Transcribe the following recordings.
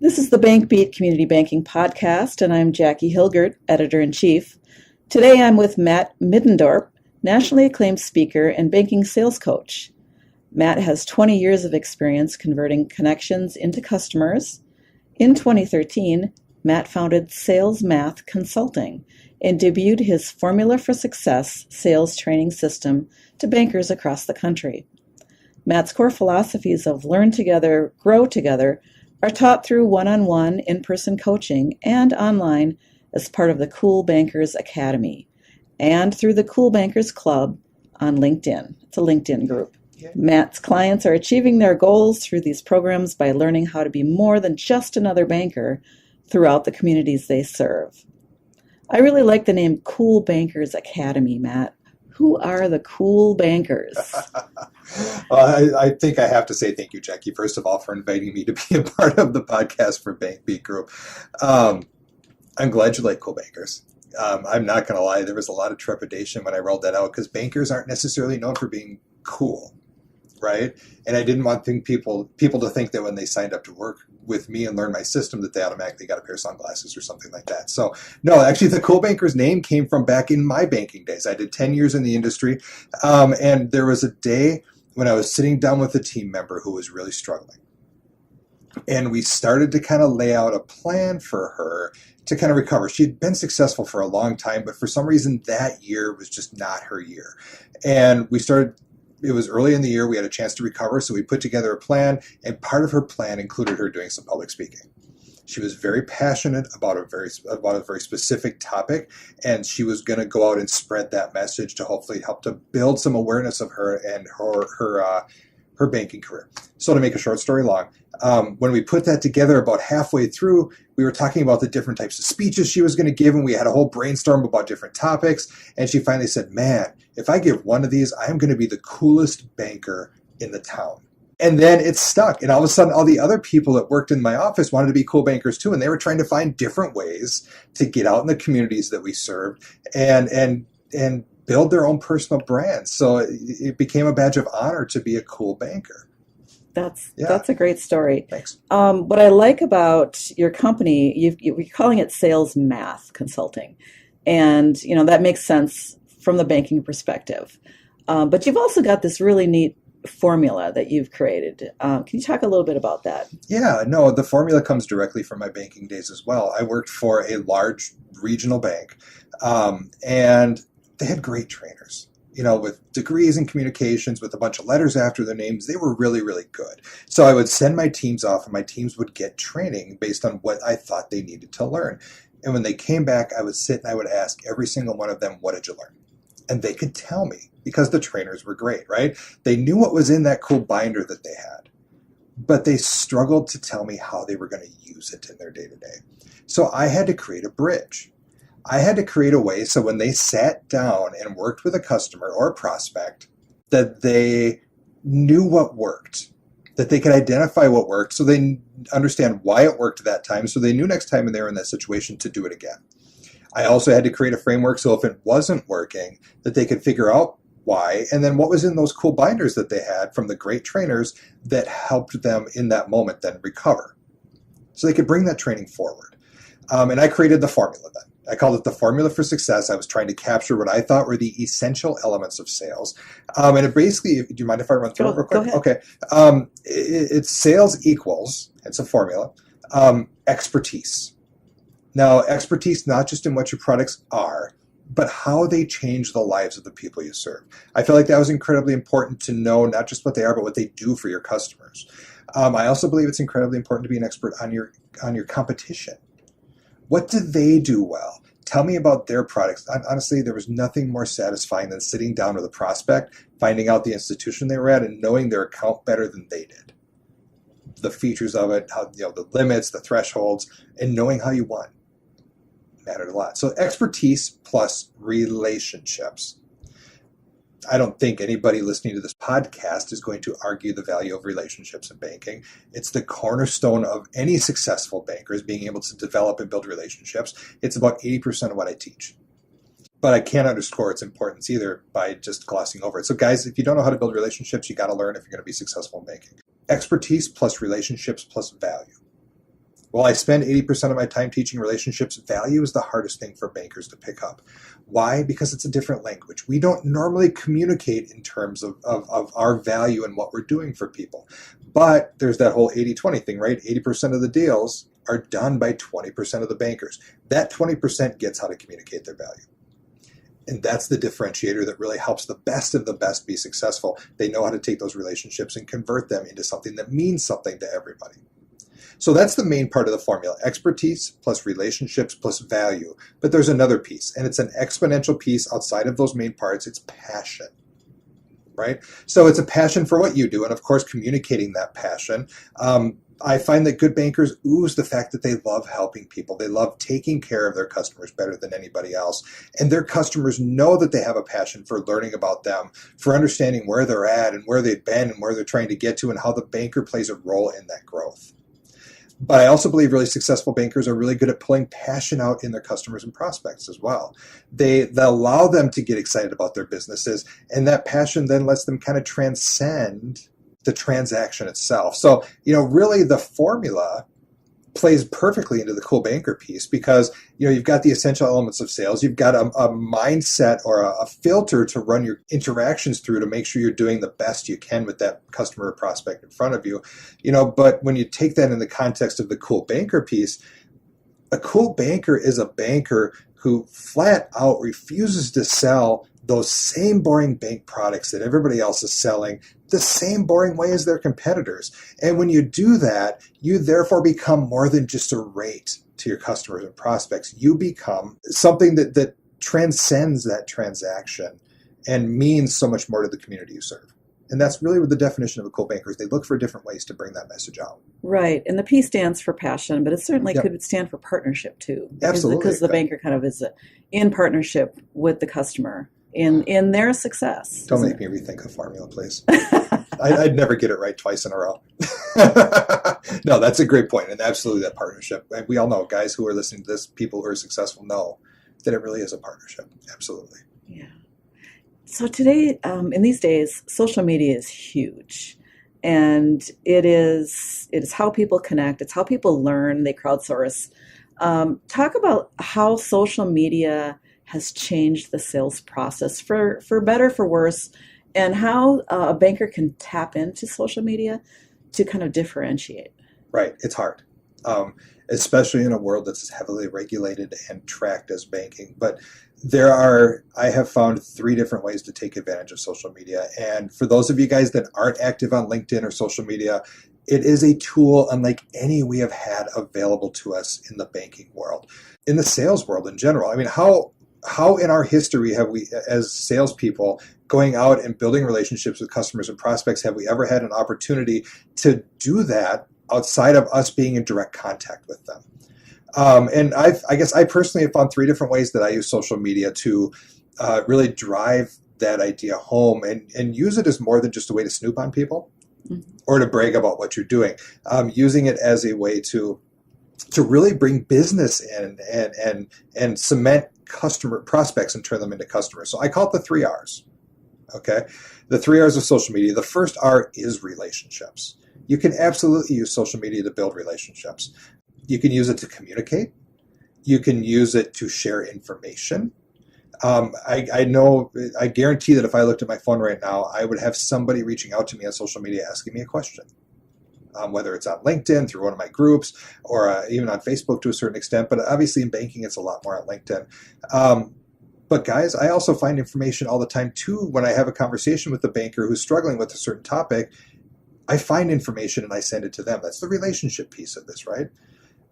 This is the Bank Beat Community Banking Podcast, and I'm Jackie Hilgert, Editor-in-Chief. Today I'm with Matt Middendorp, nationally acclaimed speaker and banking sales coach. Matt has 20 years of experience converting connections into customers. In 2013, Matt founded Sales Math Consulting and debuted his Formula for Success sales training system to bankers across the country. Matt's core philosophies of learn together, grow together are taught through one-on-one in-person coaching and online as part of the Cool Bankers Academy and through the Cool Bankers Club on LinkedIn. It's a LinkedIn group. Yeah. Matt's clients are achieving their goals through these programs by learning how to be more than just another banker throughout the communities they serve. I really like the name Cool Bankers Academy, Matt. Who are the cool bankers? I think I have to say thank you, Jackie, first of all, for inviting me to be a part of the podcast for Bank Beat Group. I'm glad you like cool bankers. I'm not going to lie, there was a lot of trepidation when I rolled that out because bankers aren't necessarily known for being cool, right? And I didn't want people to think that when they signed up to work with me and learn my system that they automatically got a pair of sunglasses or something like that. So no, actually the Cool Bankers name came from back in my banking days. I did 10 years in the industry. And there was a day when I was sitting down with a team member who was really struggling. And we started to kind of lay out a plan for her to kind of recover. She had been successful for a long time, but for some reason that year was just not her year. And it was early in the year, we had a chance to recover, so we put together a plan, and part of her plan included her doing some public speaking. She was very passionate about a very specific topic, and she was going to go out and spread that message to hopefully help to build some awareness of her and her banking career. So to make a short story long, when we put that together about halfway through, we were talking about the different types of speeches she was going to give, and we had a whole brainstorm about different topics. And she finally said, man, if I give one of these, I am going to be the coolest banker in the town. And then it stuck. And all of a sudden, all the other people that worked in my office wanted to be cool bankers too. And they were trying to find different ways to get out in the communities that we served and build their own personal brands. So it became a badge of honor to be a cool banker. That's a great story. Thanks. What I like about your company, you're calling it Sales Math Consulting, and that makes sense from the banking perspective. But you've also got this really neat formula that you've created. Can you talk a little bit about that? Yeah, no, the formula comes directly from my banking days as well. I worked for a large regional bank, and they had great trainers. With degrees in communications, with a bunch of letters after their names. They were really, really good. So I would send my teams off, and my teams would get training based on what I thought they needed to learn. And when they came back, I would sit and I would ask every single one of them, what did you learn? And they could tell me because the trainers were great, right? They knew what was in that cool binder that they had, but they struggled to tell me how they were going to use it in their day-to-day. So I had to create a bridge. I had to create a way so when they sat down and worked with a customer or a prospect, that they knew what worked, that they could identify what worked so they understand why it worked that time, so they knew next time when they were in that situation to do it again. I also had to create a framework so if it wasn't working, that they could figure out why, and then what was in those cool binders that they had from the great trainers that helped them in that moment then recover. So they could bring that training forward. And I created the formula then. I called it the Formula for Success. I was trying to capture what I thought were the essential elements of sales. And it basically, do you mind if I run through it real quick? Go ahead. Okay. It's sales equals, it's a formula, expertise. Now, expertise not just in what your products are, but how they change the lives of the people you serve. I feel like that was incredibly important to know not just what they are, but what they do for your customers. I also believe it's incredibly important to be an expert on your competition. What do they do well? Tell me about their products. Honestly, there was nothing more satisfying than sitting down with a prospect, finding out the institution they were at, and knowing their account better than they did. The features of it, how, the limits, the thresholds, and knowing how you won mattered a lot. So expertise plus relationships. I don't think anybody listening to this podcast is going to argue the value of relationships in banking. It's the cornerstone of any successful banker is being able to develop and build relationships. It's about 80% of what I teach. But I can't underscore its importance either by just glossing over it. So guys, if you don't know how to build relationships, you got to learn if you're going to be successful in banking. Expertise plus relationships plus value. Well, I spend 80% of my time teaching relationships. Value is the hardest thing for bankers to pick up. Why? Because it's a different language. We don't normally communicate in terms of our value and what we're doing for people. But there's that whole 80-20 thing, right? 80% of the deals are done by 20% of the bankers. That 20% gets how to communicate their value. And that's the differentiator that really helps the best of the best be successful. They know how to take those relationships and convert them into something that means something to everybody. So that's the main part of the formula: expertise plus relationships plus value. But there's another piece, and it's an exponential piece outside of those main parts. It's passion, right? So it's a passion for what you do, and of course, communicating that passion. I find that good bankers ooze the fact that they love helping people. They love taking care of their customers better than anybody else. And their customers know that they have a passion for learning about them, for understanding where they're at and where they've been and where they're trying to get to, and how the banker plays a role in that growth. But I also believe really successful bankers are really good at pulling passion out in their customers and prospects as well. They allow them to get excited about their businesses, and that passion then lets them kind of transcend the transaction itself. So, really the formula plays perfectly into the cool banker piece, because you've got the essential elements of sales. You've got a mindset or a filter to run your interactions through to make sure you're doing the best you can with that customer or prospect in front of you. But when you take that in the context of the cool banker piece, a cool banker is a banker who flat out refuses to sell those same boring bank products that everybody else is selling the same boring way as their competitors. And when you do that, you therefore become more than just a rate to your customers and prospects. You become something that transcends that transaction and means so much more to the community you serve. And that's really what the definition of a cool banker is. They look for different ways to bring that message out. Right. And the P stands for passion, but it certainly Yep. could stand for partnership too. Absolutely. Because the banker kind of is in partnership with the customer in their success. Don't make me rethink the formula, please. I'd never get it right twice in a row. No, that's a great point. And absolutely that partnership. And we all know, guys who are listening to this, people who are successful know that it really is a partnership. Absolutely. Yeah. So today, in these days, social media is huge, and it is how people connect. It's how people learn. They crowdsource. Talk about how social media has changed the sales process for better, for worse, and how a banker can tap into social media to kind of differentiate. Right. It's hard, especially in a world that's as heavily regulated and tracked as banking. But I have found 3 different ways to take advantage of social media. And for those of you guys that aren't active on LinkedIn or social media, it is a tool unlike any we have had available to us in the banking world, in the sales world in general. I mean, how in our history have we, as salespeople, going out and building relationships with customers and prospects, have we ever had an opportunity to do that outside of us being in direct contact with them? And I guess I personally have found 3 different ways that I use social media to really drive that idea home and use it as more than just a way to snoop on people or to brag about what you're doing. Using it as a way to really bring business in and cement customer prospects and turn them into customers. So I call it the 3 R's. Okay, the 3 R's of social media. The first R is relationships. You can absolutely use social media to build relationships. You can use it to communicate. You can use it to share information. I know, I guarantee that if I looked at my phone right now, I would have somebody reaching out to me on social media asking me a question. Whether it's on LinkedIn, through one of my groups, or even on Facebook to a certain extent. But obviously in banking, it's a lot more on LinkedIn. But guys, I also find information all the time too. When I have a conversation with a banker who's struggling with a certain topic, I find information and I send it to them. That's the relationship piece of this, right?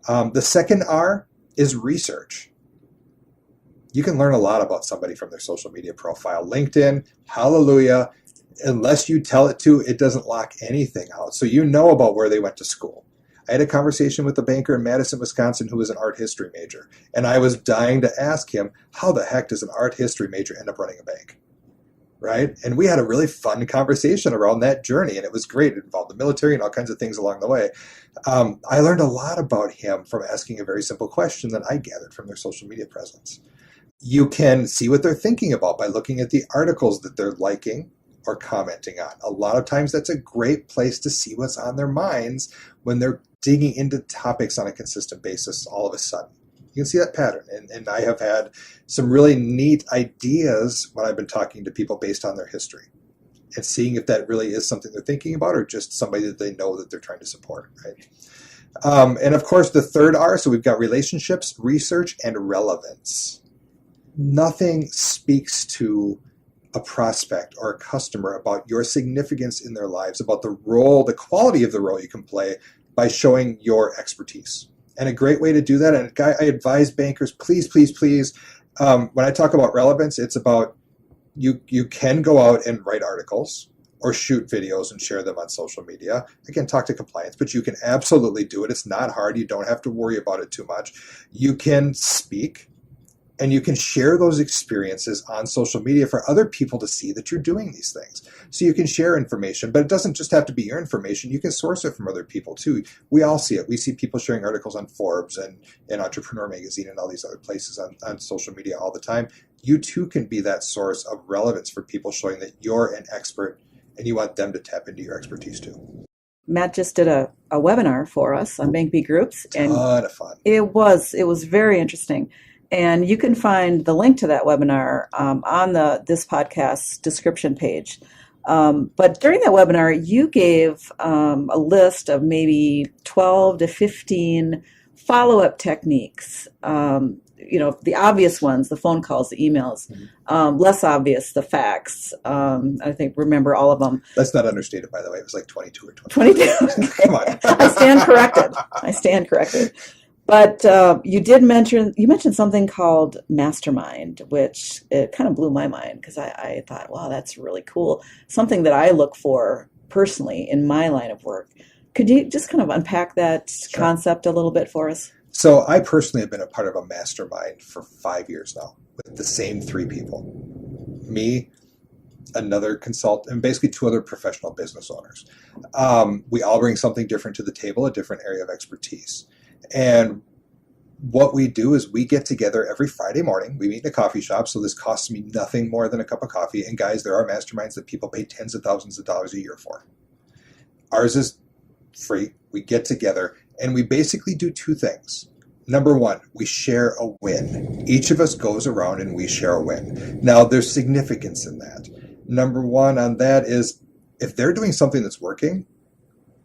The second R is research. You can learn a lot about somebody from their social media profile. LinkedIn, hallelujah. Unless you tell it to, it doesn't lock anything out. So you know about where they went to school. I had a conversation with a banker in Madison, Wisconsin, who was an art history major. And I was dying to ask him, how the heck does an art history major end up running a bank? Right? And we had a really fun conversation around that journey. And it was great. It involved the military and all kinds of things along the way. I learned a lot about him from asking a very simple question that I gathered from their social media presence. You can see what they're thinking about by looking at the articles that they're liking or commenting on. A lot of times that's a great place to see what's on their minds when they're digging into topics on a consistent basis all of a sudden. You can see that pattern. And I have had some really neat ideas when I've been talking to people based on their history and seeing if that really is something they're thinking about or just somebody that they know that they're trying to support, right? And of course, the third R, so we've got relationships, research, and relevance. Nothing speaks to a prospect or a customer about your significance in their lives, about the role, the quality of the role you can play by showing your expertise. And a great way to do that, and I advise bankers, please, when I talk about relevance, it's about you can go out and write articles or shoot videos and share them on social media. Again, talk to compliance, but you can absolutely do it. It's not hard. You don't have to worry about it too much. You can speak. And you can share those experiences on social media for other people to see that you're doing these things. So you can share information, but it doesn't just have to be your information. You can source it from other people too. We all see it. We see people sharing articles on Forbes and Entrepreneur Magazine and all these other places on social media all the time. You too can be that source of relevance for people, showing that you're an expert and you want them to tap into your expertise too. Matt just did a webinar for us on BankB Groups. And ton of fun. It was very interesting. And you can find the link to that webinar on this podcast's description page. But during that webinar, you gave a list of maybe 12 to 15 follow-up techniques. The obvious ones, the phone calls, the emails. Less obvious, the facts. I think remember all of them. That's not understated, by the way. It was like 22 or 23. 22. Come on. I stand corrected. But you mentioned something called Mastermind, which it kind of blew my mind because I thought, wow, that's really cool. Something that I look for personally in my line of work. Could you just kind of unpack that concept a little bit for us? So I personally have been a part of a mastermind for 5 years now with the same 3 people. Me, another consultant, and basically 2 other professional business owners. We all bring something different to the table, a different area of expertise. And what we do is we get together every Friday morning. We meet in a coffee shop, so this costs me nothing more than a cup of coffee. And guys, there are masterminds that people pay tens of thousands of dollars a year for. Ours is free. We get together and we basically do 2 things. Number 1, we share a win. Each of us goes around and we share a win. Now, there's significance in that. Number 1 on that is if they're doing something that's working,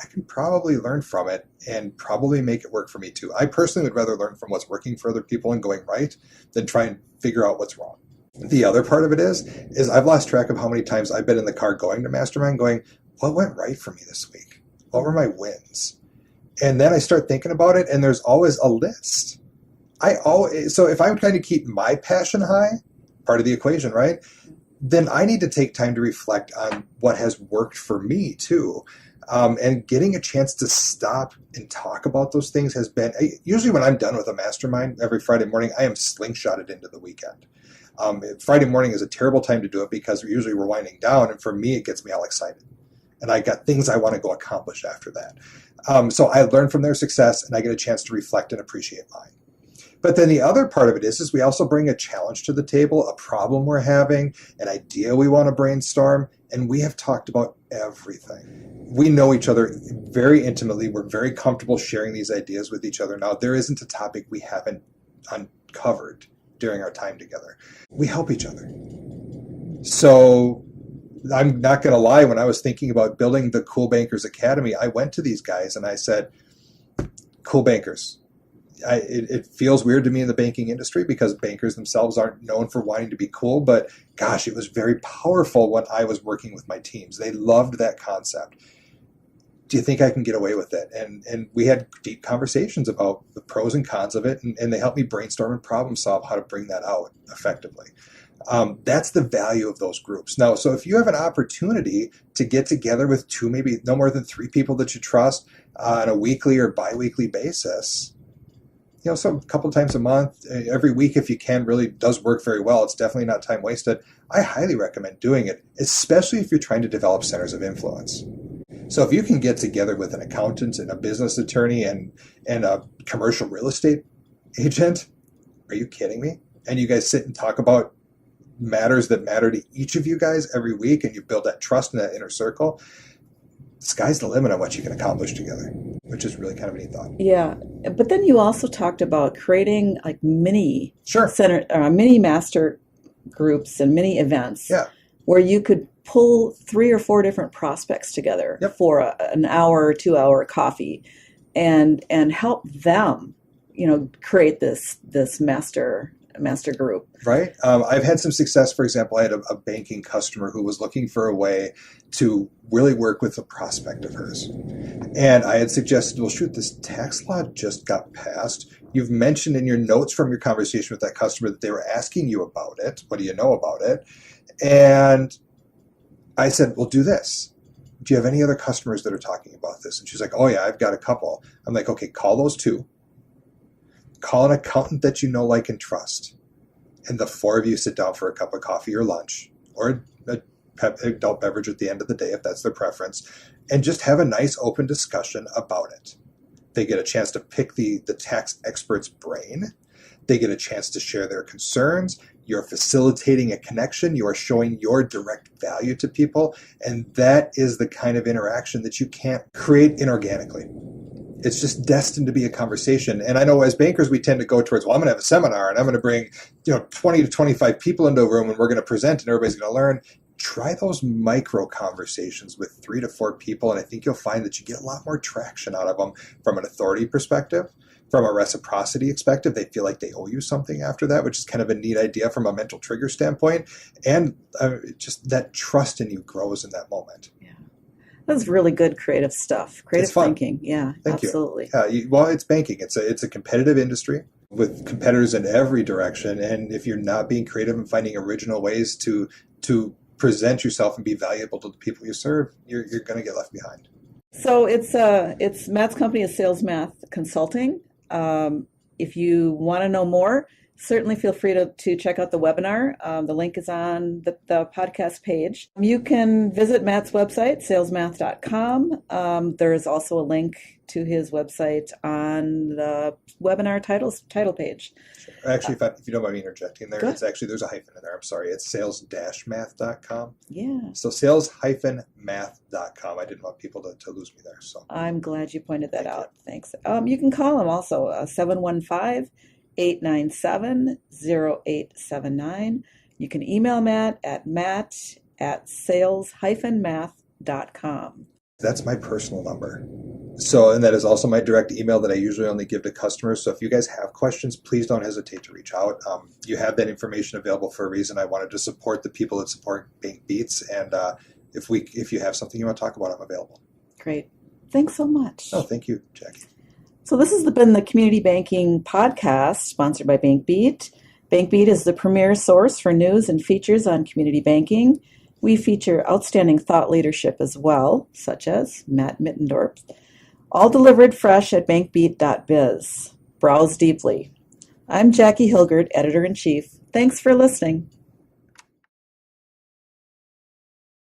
I can probably learn from it and probably make it work for me too. I personally would rather learn from what's working for other people and going right than try and figure out what's wrong. The other part of it is I've lost track of how many times I've been in the car going to Mastermind going, what went right for me this week? What were my wins? And then I start thinking about it and there's always a list. So if I'm trying to keep my passion high, part of the equation, right? Then I need to take time to reflect on what has worked for me too. And getting a chance to stop and talk about those things has been, usually when I'm done with a mastermind every Friday morning, I am slingshotted into the weekend. Friday morning is a terrible time to do it because usually we're winding down. And for me, it gets me all excited. And I got things I want to go accomplish after that. So I learn from their success and I get a chance to reflect and appreciate mine. But then the other part of it is we also bring a challenge to the table, a problem we're having, an idea we want to brainstorm, and we have talked about everything. We know each other very intimately. We're very comfortable sharing these ideas with each other. Now, there isn't a topic we haven't uncovered during our time together. We help each other. So I'm not going to lie, when I was thinking about building the Cool Bankers Academy, I went to these guys and I said, Cool Bankers. It feels weird to me in the banking industry because bankers themselves aren't known for wanting to be cool, but gosh, it was very powerful when I was working with my teams. They loved that concept. Do you think I can get away with it? And we had deep conversations about the pros and cons of it, and they helped me brainstorm and problem solve how to bring that out effectively. That's the value of those groups. Now, so if you have an opportunity to get together with 2, maybe no more than 3 people that you trust on a weekly or biweekly basis, so a couple times a month, every week if you can, really does work very well. It's definitely not time wasted. I highly recommend doing it, especially if you're trying to develop centers of influence. So if you can get together with an accountant and a business attorney and a commercial real estate agent, are you kidding me? And you guys sit and talk about matters that matter to each of you guys every week, and you build that trust in that inner circle, sky's the limit on what you can accomplish together, which is really kind of a neat thought. Yeah, but then you also talked about creating like mini Sure. mini master groups and mini events Yeah. where you could pull 3 or 4 different prospects together Yep. for an hour or 2 hour coffee and help them, create this master group. Right. I've had some success. For example, I had a banking customer who was looking for a way to really work with a prospect of hers. And I had suggested, well, shoot, this tax law just got passed. You've mentioned in your notes from your conversation with that customer that they were asking you about it. What do you know about it? And I said, well, do this. Do you have any other customers that are talking about this? And she's like, oh, yeah, I've got a couple. I'm like, okay, call those 2. Call an accountant that you know, like, and trust. And the 4 of you sit down for a cup of coffee or lunch or an adult beverage at the end of the day, if that's their preference, and just have a nice open discussion about it. They get a chance to pick the tax expert's brain. They get a chance to share their concerns. You're facilitating a connection. You are showing your direct value to people. And that is the kind of interaction that you can't create inorganically. It's just destined to be a conversation. And I know as bankers, we tend to go towards, well, I'm going to have a seminar and I'm going to bring 20 to 25 people into a room and we're going to present and everybody's going to learn. Try those micro conversations with 3 to 4 people, and I think you'll find that you get a lot more traction out of them from an authority perspective, from a reciprocity perspective. They feel like they owe you something after that, which is kind of a neat idea from a mental trigger standpoint. And just that trust in you grows in that moment. Yeah. That's really good creative stuff. Creative It's fun. thinking. Yeah, Thank absolutely. you. Well, it's banking. It's a competitive industry with competitors in every direction. And if you're not being creative and finding original ways to present yourself and be valuable to the people you serve, you're going to get left behind. So it's Matt's company is Sales Math Consulting. If you want to know more, certainly feel free to check out the webinar. The link is on the podcast page. You can visit Matt's website, salesmath.com. There is also a link to his website on the webinar title page. Sure. Actually, if you don't mind me interjecting there, Good. there's a hyphen in there. I'm sorry. It's sales-math.com. Yeah. So sales-math.com. I didn't want people to lose me there. So I'm glad you pointed that Thank you. out. Thanks. You can call him also, 715-897-0879. You can email Matt at sales-math.com. that's my personal number. So, and that is also my direct email that I usually only give to customers. So if you guys have questions, please don't hesitate to reach out. You have that information available for a reason. I wanted to support the people that support Bank Beats. And if you have something you want to talk about, I'm available. Great. Thanks so much. Oh, thank you, Jackie. So this has been the Community Banking Podcast, sponsored by BankBeat. BankBeat is the premier source for news and features on community banking. We feature outstanding thought leadership as well, such as Matt Mittendorp. All delivered fresh at bankbeat.biz. Browse deeply. I'm Jackie Hilgert, Editor-in-Chief. Thanks for listening.